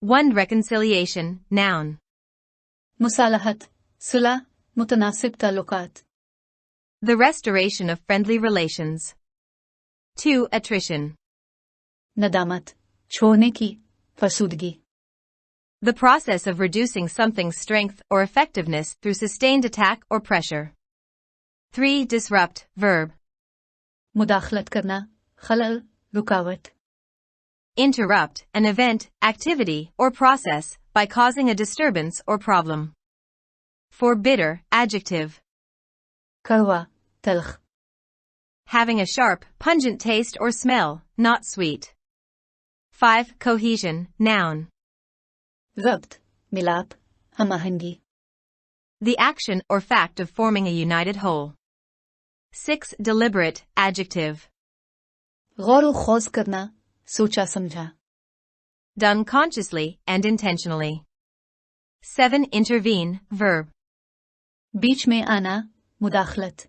1. Reconciliation, noun. मुसालहत, सुलह, मुतनासिब ताल्लुकात. The restoration of friendly relations. 2. Attrition. नदामत, छोड़ने की, फरसूदगी. The process of reducing something's strength or effectiveness through sustained attack or pressure. 3. Disrupt, verb. मुदाखलत करना, खलल, रुकावट. Interrupt an event, activity, or process by causing a disturbance or problem. 4. Bitter, adjective. कड़वा, तल्ख. Having a sharp, pungent taste or smell, not sweet. 5. Cohesion, noun. रब्त, मिलाप, हमआहंगी. The action or fact of forming a united whole. 6. Deliberate, adjective. गौर व खौज करना, सोचा समझा. Done consciously and intentionally. 7. Intervene, verb. बीच में आना, मुदाखलत.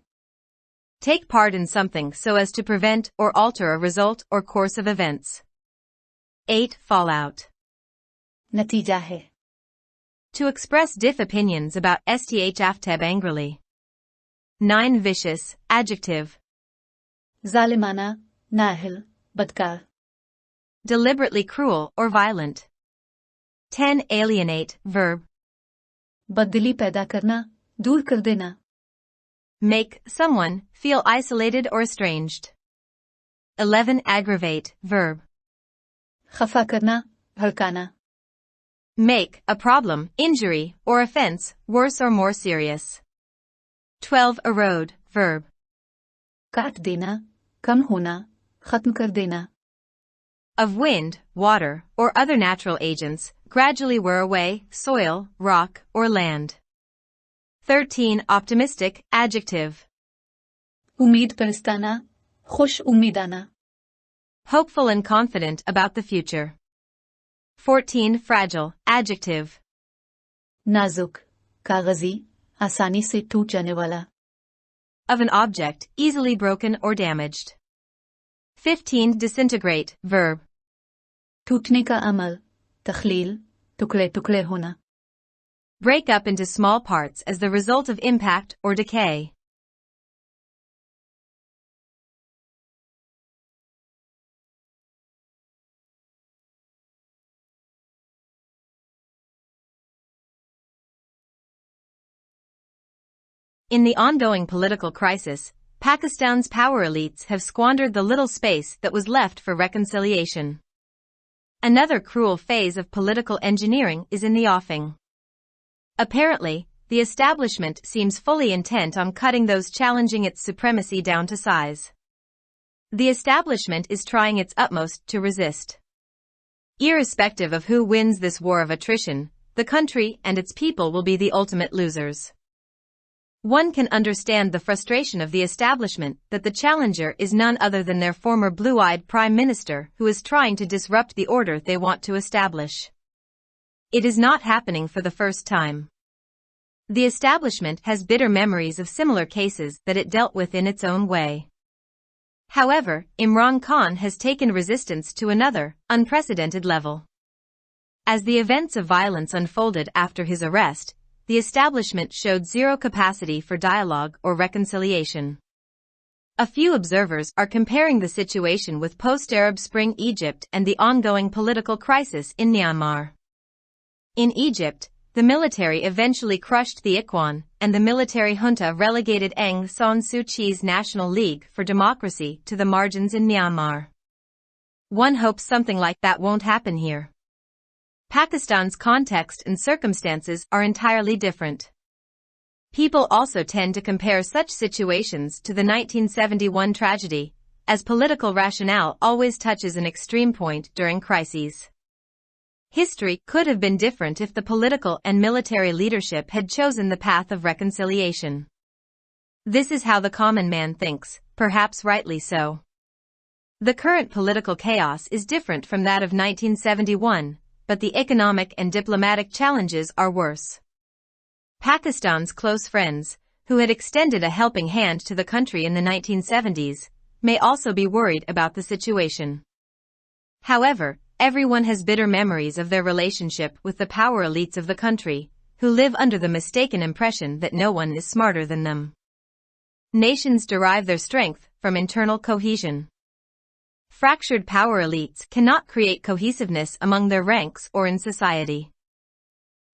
Take part in something so as to prevent or alter a result or course of events. 8. Fallout. नतीजा है. To express diff opinions about sthfteb angrily. 9. Vicious, adjective. जालिमाना, Nahil, बदकार. Deliberately cruel or violent. 10. Alienate, verb. बददिली पैदा करना, दूर कर देना. Make someone feel isolated or estranged. 11. Aggravate, verb. खफा करना, भड़काना. Make a problem, injury, or offense worse or more serious. 12. Erode, verb. काट देना, कम होना, खत्म कर देना. Of wind, water, or other natural agents, gradually wear away soil, rock, or land. 13. Optimistic, adjective. उम्मीद परस्ताना, खुश उम्मीदाना. Hopeful and confident about the future. 14. Fragile, adjective. नाजुक, कागजी, आसानी से टूट जाने वाला. Of an object, easily broken or damaged. 15. Disintegrate, verb. टूटने का अमल, तखलील, टुकड़े टुकड़े होना. Break up into small parts as the result of impact or decay. In the ongoing political crisis, Pakistan's power elites have squandered the little space that was left for reconciliation. Another cruel phase of political engineering is in the offing. Apparently, the establishment seems fully intent on cutting those challenging its supremacy down to size. The establishment is trying its utmost to resist. Irrespective of who wins this war of attrition, the country and its people will be the ultimate losers. One can understand the frustration of the establishment that the challenger is none other than their former blue-eyed prime minister who is trying to disrupt the order they want to establish. It is not happening for the first time. The establishment has bitter memories of similar cases that it dealt with in its own way. However, Imran Khan has taken resistance to another, unprecedented level. As the events of violence unfolded after his arrest, the establishment showed zero capacity for dialogue or reconciliation. A few observers are comparing the situation with post-Arab Spring Egypt and the ongoing political crisis in Myanmar. In Egypt, the military eventually crushed the Ikhwan, and the military junta relegated Aung San Suu Kyi's National League for Democracy to the margins in Myanmar. One hopes something like that won't happen here. Pakistan's context and circumstances are entirely different. People also tend to compare such situations to the 1971 tragedy, as political rationale always touches an extreme point during crises. History could have been different if the political and military leadership had chosen the path of reconciliation. This is how the common man thinks, perhaps rightly so. The current political chaos is different from that of 1971, but the economic and diplomatic challenges are worse. Pakistan's close friends, who had extended a helping hand to the country in the 1970s, may also be worried about the situation. However, everyone has bitter memories of their relationship with the power elites of the country, who live under the mistaken impression that no one is smarter than them. Nations derive their strength from internal cohesion. Fractured power elites cannot create cohesiveness among their ranks or in society.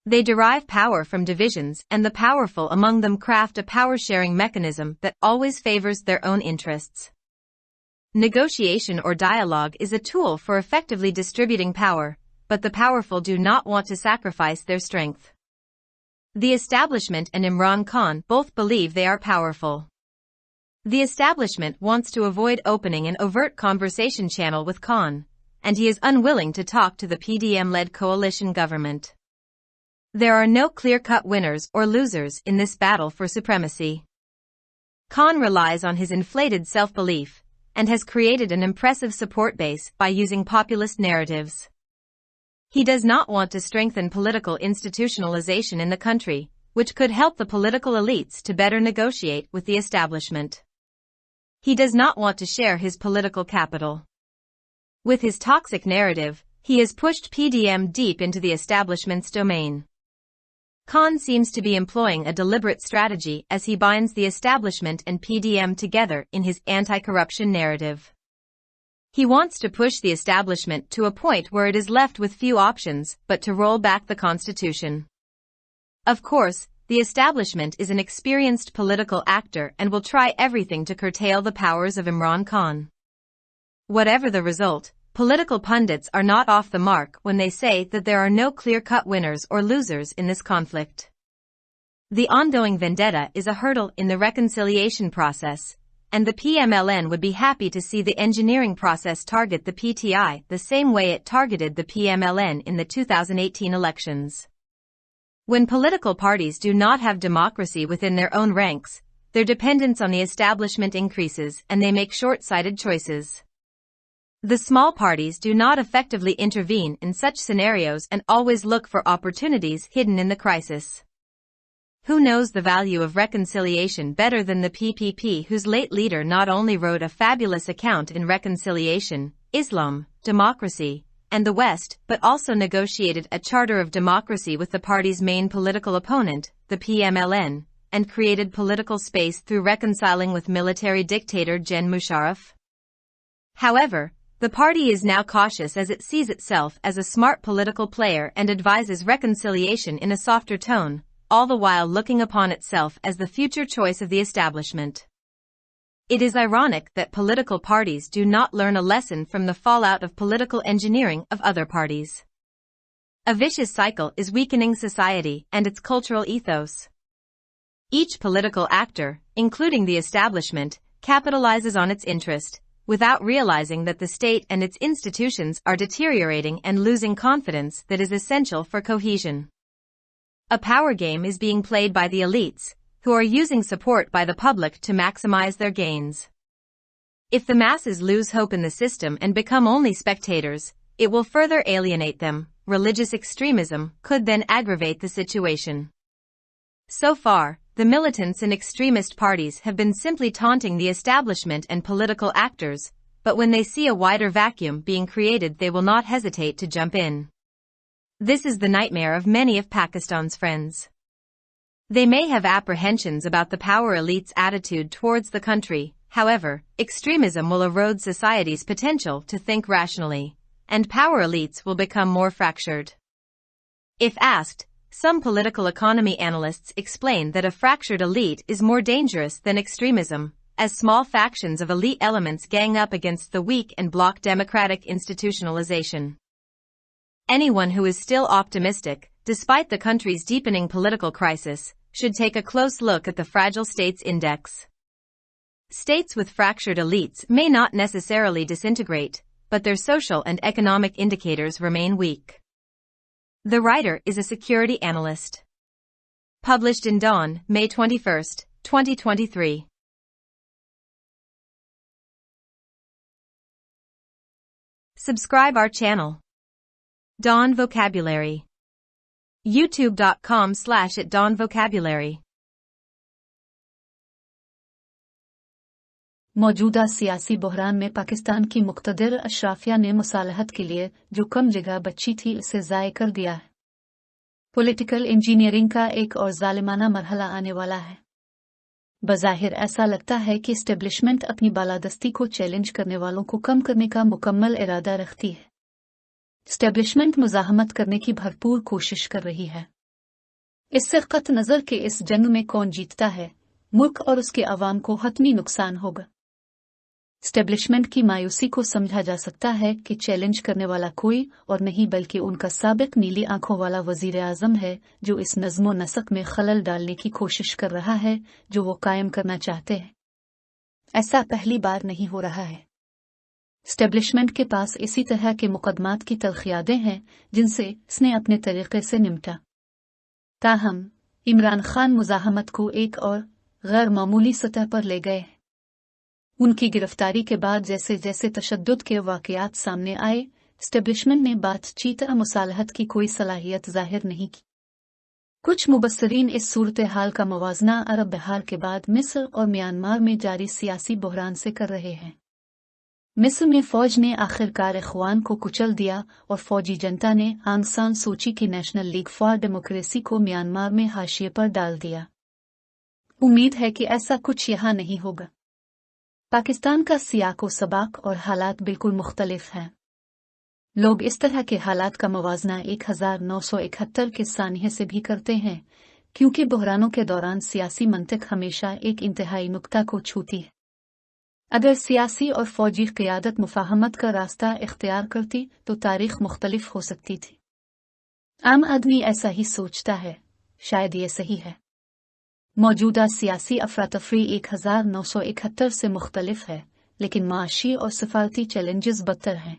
They derive power from divisions, and the powerful among them craft a power-sharing mechanism that always favors their own interests. Negotiation or dialogue is a tool for effectively distributing power, but the powerful do not want to sacrifice their strength. The establishment and Imran Khan both believe they are powerful. The establishment wants to avoid opening an overt conversation channel with Khan, and he is unwilling to talk to the PDM-led coalition government. There are no clear-cut winners or losers in this battle for supremacy. Khan relies on his inflated self-belief and has created an impressive support base by using populist narratives. He does not want to strengthen political institutionalization in the country, which could help the political elites to better negotiate with the establishment. He does not want to share his political capital. With his toxic narrative, he has pushed PDM deep into the establishment's domain. Khan seems to be employing a deliberate strategy as he binds the establishment and PDM together in his anti-corruption narrative. He wants to push the establishment to a point where it is left with few options but to roll back the constitution. Of course, the establishment is an experienced political actor and will try everything to curtail the powers of Imran Khan. Whatever the result, political pundits are not off the mark when they say that there are no clear-cut winners or losers in this conflict. The ongoing vendetta is a hurdle in the reconciliation process, and the PMLN would be happy to see the engineering process target the PTI the same way it targeted the PMLN in the 2018 elections. When political parties do not have democracy within their own ranks, their dependence on the establishment increases and they make short-sighted choices. The small parties do not effectively intervene in such scenarios and always look for opportunities hidden in the crisis. Who knows the value of reconciliation better than the PPP, whose late leader not only wrote a fabulous account in Reconciliation, Islam, Democracy, and the West, but also negotiated a charter of democracy with the party's main political opponent, the PMLN, and created political space through reconciling with military dictator Gen Musharraf? However, the party is now cautious as it sees itself as a smart political player and advises reconciliation in a softer tone, all the while looking upon itself as the future choice of the establishment. It is ironic that political parties do not learn a lesson from the fallout of political engineering of other parties. A vicious cycle is weakening society and its cultural ethos. Each political actor, including the establishment, capitalizes on its interest, without realizing that the state and its institutions are deteriorating and losing confidence that is essential for cohesion. A power game is being played by the elites, who are using support by the public to maximize their gains. If the masses lose hope in the system and become only spectators, it will further alienate them. Religious extremism could then aggravate the situation. So far, the militants and extremist parties have been simply taunting the establishment and political actors, but when they see a wider vacuum being created, they will not hesitate to jump in. This is the nightmare of many of Pakistan's friends. They may have apprehensions about the power elite's attitude towards the country. However, extremism will erode society's potential to think rationally, and power elites will become more fractured. If asked, some political economy analysts explain that a fractured elite is more dangerous than extremism, as small factions of elite elements gang up against the weak and block democratic institutionalization. Anyone who is still optimistic, despite the country's deepening political crisis, should take a close look at the Fragile States Index. States with fractured elites may not necessarily disintegrate, but their social and economic indicators remain weak. The writer is a security analyst. Published in Dawn, May 21, 2023. Subscribe our channel. Dawn Vocabulary. YouTube.com/@DawnVocabulary. मौजूदा सियासी बहरान में पाकिस्तान की मुक़्तदिर अशराफिया ने मुसालहत के लिए जो कम जगह बची थी उसे ज़ाय कर दिया है। पॉलिटिकल इंजीनियरिंग का एक और जालिमाना मरहला आने वाला है। बज़ाहिर ऐसा लगता है कि एस्टेब्लिशमेंट अपनी बालादस्ती को चैलेंज करने वालों को कम करने का मुकम्मल इरादा रखती है। एस्टेब्लिशमेंट मुज़ाहमत करने की भरपूर कोशिश कर रही है। इससे क़त नज़र के इस जंग में कौन जीतता है, मुल्क और उसके अवाम को हतमी नुकसान होगा। एस्टेब्लिशमेंट की मायूसी को समझा जा सकता है कि चैलेंज करने वाला कोई और नहीं बल्कि उनका साबिक नीली आंखों वाला वज़ीर आज़म है, जो इस नज़्म नसक में खलल डालने की कोशिश कर रहा है जो वो कायम करना चाहते हैं। ऐसा पहली बार नहीं हो रहा है। एस्टेब्लिशमेंट के पास इसी तरह के मुकदमात की तलखियादें हैं जिनसे इसने अपने तरीके से निपटा। ताहम इमरान खान मुज़ाहमत को एक और गैर मामूली सतह पर ले गए। उनकी गिरफ्तारी के बाद जैसे जैसे तशद्दुद के वाक़यात सामने आए, एस्टेब्लिशमेंट ने बातचीत और मुसालहत की कोई सलाहियत ज़ाहिर नहीं की। कुछ मुबस्सरीन इस सूरत हाल का मवाजना अरब बहार के बाद मिस्र और म्यांमार में जारी सियासी बहरान से कर रहे हैं। मिस्र में फ़ौज ने आखिरकार इख़वान को कुचल दिया और फ़ौजी जनता ने आंग सान सूची की नेशनल लीग फॉर डेमोक्रेसी को म्यांमार में हाशिए पर डाल दिया। उम्मीद है कि ऐसा कुछ यहाँ नहीं होगा। पाकिस्तान का सियाको सबाक और हालात बिल्कुल मुख्तलिफ हैं। लोग इस तरह के हालात का मवाजना 1971 के सानिये से भी करते हैं, क्योंकि बहरानों के दौरान सियासी मंतिक हमेशा एक इंतहाई नुक्ता को छूती है। अगर सियासी और फ़ौजी क़ियादत मुफ़ाहमत का रास्ता इख्तियार करती तो तारीख़ मुख्तलिफ हो सकती थी। आम आदमी ऐसा ही सोचता है, शायद ये सही है। मौजूदा सियासी अफरातफरी 1971 से मुख्तलिफ है, लेकिन माशी और सफारती चैलेंजेस बदतर हैं।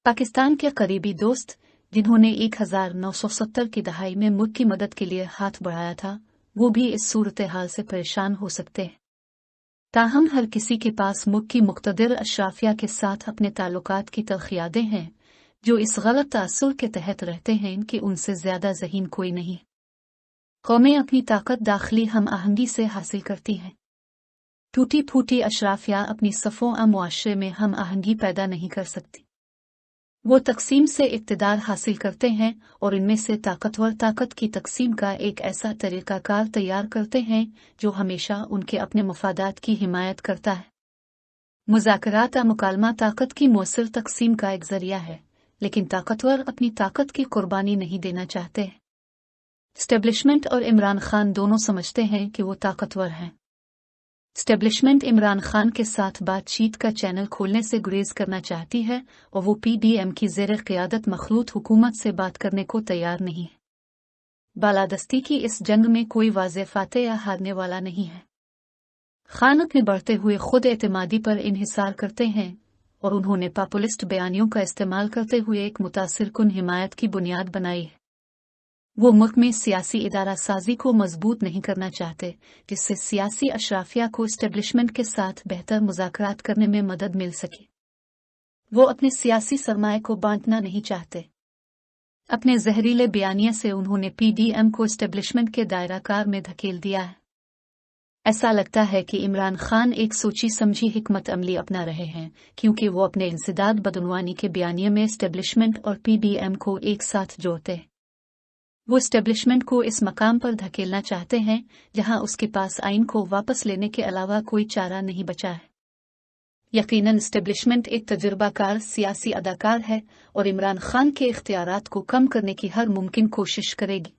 पाकिस्तान के करीबी दोस्त जिन्होंने 1970 की दहाई में मुल्क की मदद के लिए हाथ बढ़ाया था, वो भी इस सूरत हाल से परेशान हो सकते हैं। ताहम हर किसी के पास मुल्क की मुक़्तदिर अशराफिया के साथ अपने ताल्लुकात की तलखियादें हैं, जो इस गलत तासुर के तहत रहते हैं कि उनसे ज़्यादा ज़हीन कोई नहीं। कौमें अपनी ताकत दाखिली हम आहंगी से हासिल करती हैं। टूटी फूटी अशराफिया अपनी सफ़ों और मुआशरे में हम आहंगी पैदा नहीं कर सकती। वो तकसीम से इक़्तिदार हासिल करते हैं और इनमें से ताकतवर ताकत की तकसीम का एक ऐसा तरीक़ाकार तैयार करते हैं जो हमेशा उनके अपने मफादात की हिमायत करता है। मुज़ाकरात और मुकालमा ताकत की मौसर तकसीम का एक ज़रिया है, लेकिन ताकतवर अपनी ताकत की कुर्बानी नहीं देना चाहते। एस्टेब्लिशमेंट और इमरान खान दोनों समझते हैं कि वो ताकतवर हैं। एस्टेब्लिशमेंट इमरान खान के साथ बातचीत का चैनल खोलने से गुरेज करना चाहती है और वो PDM की ज़ेर क़ियादत मखलूत हुकूमत से बात करने को तैयार नहीं है। बालादस्ती की इस जंग में कोई वाज़ेह फ़ातेह या हारने वाला नहीं है। खान अपने बढ़ते हुए खुद एतमादी पर इन्हिसार करते हैं और उन्होंने पॉपुलिस्ट बयानियों का इस्तेमाल करते हुए एक मुतासिरकुन हिमायत की बुनियाद बनाई है। वो मुल्क में सियासी इदारा साजी को मजबूत नहीं करना चाहते, जिससे सियासी अशराफिया को एस्टेब्लिशमेंट के साथ बेहतर मुज़ाकरात करने में मदद मिल सके। वो अपने सियासी सरमाए को बांटना नहीं चाहते। अपने जहरीले बयानिया से उन्होंने PDM को एस्टेब्लिशमेंट के दायरा कार में धकेल दिया है। ऐसा लगता है कि इमरान खान एक सोची समझी हिकमत अमली अपना रहे हैं, क्योंकि वो अपने इंसदाद बदनवानी के बयानिए में एस्टेब्लिशमेंट और PDM को एक साथ जोड़ते हैं। वो एस्टेब्लिशमेंट को इस मकाम पर धकेलना चाहते हैं जहां उसके पास आइन को वापस लेने के अलावा कोई चारा नहीं बचा है। यकीनन एस्टेब्लिशमेंट एक तजुर्बाकार सियासी अदाकार है और इमरान खान के इख्तियारात को कम करने की हर मुमकिन कोशिश करेगी।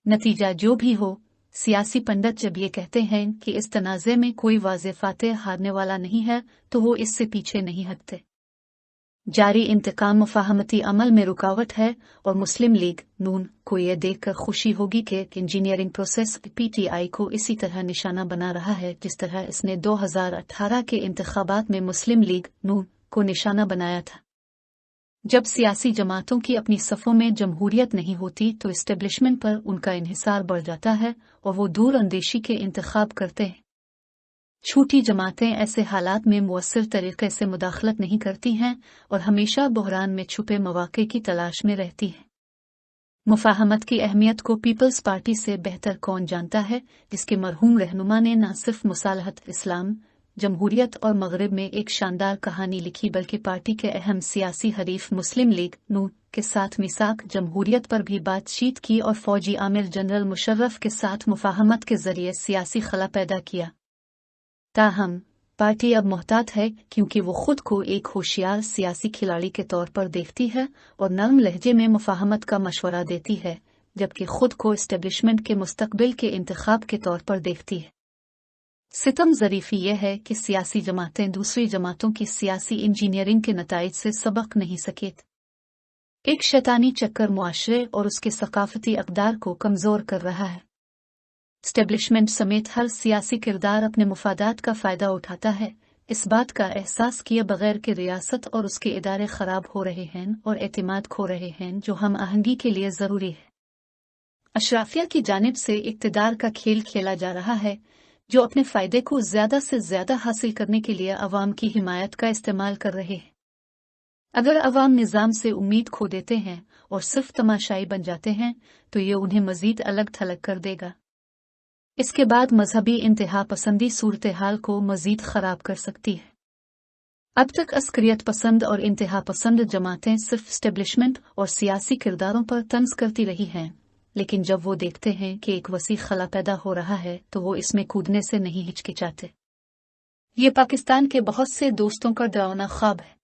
नतीजा जो भी हो, सियासी पंडित जब ये कहते हैं कि इस तनाज़े में कोई वाज़ेह फ़ातेह हारने वाला नहीं है, तो वो इससे पीछे नहीं हटते। जारी इंतकाम मुफाहमती अमल में रुकावट है और मुस्लिम लीग नून को यह देखकर खुशी होगी कि इंजीनियरिंग प्रोसेस PTI को इसी तरह निशाना बना रहा है जिस तरह इसने 2018 के इंतखाबात में मुस्लिम लीग नून को निशाना बनाया था। जब सियासी जमातों की अपनी सफ़ों में जमहूरियत नहीं होती तो एस्टेब्लिशमेंट पर उनका इन्हिसार बढ़ जाता है और वो दूर अंदेशी के इंतखाब करते हैं। छोटी जमातें ऐसे हालात में मुअस्सिर तरीके से मुदाखलत नहीं करती हैं और हमेशा बहरान में छुपे मौक़े की तलाश में रहती हैं। मुफाहमत की अहमियत को पीपल्स पार्टी से बेहतर कौन जानता है, जिसके मरहूम रहनुमा ने न सिर्फ मुसालहत इस्लाम जमहूरियत और मगरिब में एक शानदार कहानी लिखी, बल्कि पार्टी के अहम सियासी हरीफ मुस्लिम लीग नून के साथ मिसाक जमहूरियत पर भी बातचीत की और फौजी आमिर जनरल मुशर्रफ के साथ मुफाहमत के जरिए सियासी खला पैदा किया। ताहम पार्टी अब मोहतात है, क्योंकि वो खुद को एक होशियार सियासी खिलाड़ी के तौर पर देखती है और नरम लहजे में मुफाहमत का मशवरा देती है, जबकि खुद को एस्टेब्लिशमेंट के मुस्तकबिल के इंतखाब के तौर पर देखती है। सितम ज़रीफ़ी यह है कि सियासी जमातें दूसरी जमातों की सियासी इंजीनियरिंग के नताइज से सबक नहीं सकेत। एक शैतानी चक्कर मुआशरे और उसके सकाफती अक़दार को कमज़ोर कर रहा है। एस्टेब्लिशमेंट समेत हर सियासी किरदार अपने मुफादात का फ़ायदा उठाता है, इस बात का एहसास किए बगैर कि रियासत और उसके इदारे ख़राब हो रहे हैं और एतमाद खो रहे हैं, जो हम आहंगी के लिए ज़रूरी है। अशराफिया की जानिब से इक़्तिदार का खेल खेला जा रहा है, जो अपने फ़ायदे को ज़्यादा से ज़्यादा हासिल करने के लिए अवाम की हिमायत का इस्तेमाल कर रहे हैं। अगर अवाम निज़ाम से उम्मीद खो देते हैं और सिर्फ तमाशाई बन जाते हैं, तो ये उन्हें मज़ीद अलग थलग कर देगा। इसके बाद मजहबी इंतहा पसंदी सूरत हाल को मज़ीद ख़राब कर सकती है। अब तक अस्करियत पसंद और इंतहा पसंद जमातें सिर्फ एस्टेब्लिशमेंट और सियासी किरदारों पर तंज करती रही हैं, लेकिन जब वो देखते हैं कि एक वसी खला पैदा हो रहा है, तो वो इसमें कूदने से नहीं हिचकिचाते। ये पाकिस्तान के बहुत से दोस्तों का डरावना ख्वाब है।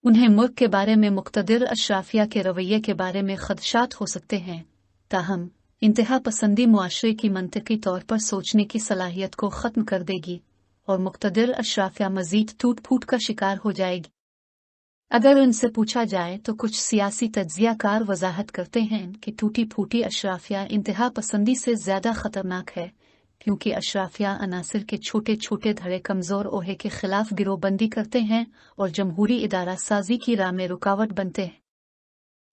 उन्हें मुल्क के बारे में मुक़्तदिर अशराफिया के रवैये के बारे में खदशात हो सकते हैं, ताहम इंतहा पसंदी मुआशरे की मंतकी तौर पर सोचने की सलाहियत को ख़त्म कर देगी और मुक़्तदिर अशराफिया मज़ीद टूट फूट का शिकार हो जाएगी। अगर उनसे पूछा जाए तो कुछ सियासी तज्ज़ियाकार वजाहत करते हैं कि टूटी फूटी अशराफिया इंतहा पसंदी से ज़्यादा ख़तरनाक है, क्योंकि अशराफिया अनासिर के छोटे छोटे धड़े कमज़ोर ओहे के ख़िलाफ़ गिरोहबंदी करते हैं और जमहूरी इदारा साजी की राह में रुकावट बनते हैं।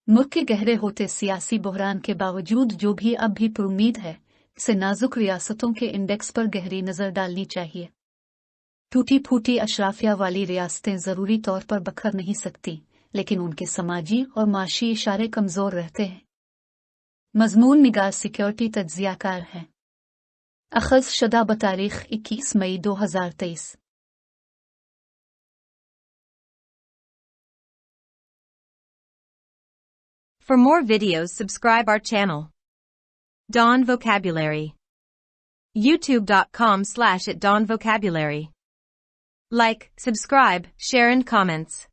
मुल्क के गहरे होते सियासी बहरान के बावजूद जो भी अब भी पुरुमीद है, इसे नाजुक रियासतों के इंडेक्स पर गहरी नज़र डालनी चाहिए। टूटी फूटी अशराफिया वाली रियासतें ज़रूरी तौर पर बखर नहीं सकती, लेकिन उनके समाजी और माशी इशारे कमज़ोर रहते हैं। मज़मून निगार सिक्योरिटी तज्ज़ियाकार हैं। अख़ज़ शुदा बतारीख़ 21 मई 2023। For more videos, subscribe our channel. Dawn Vocabulary. YouTube.com/@dawnvocabulary. Like, subscribe, share and comments.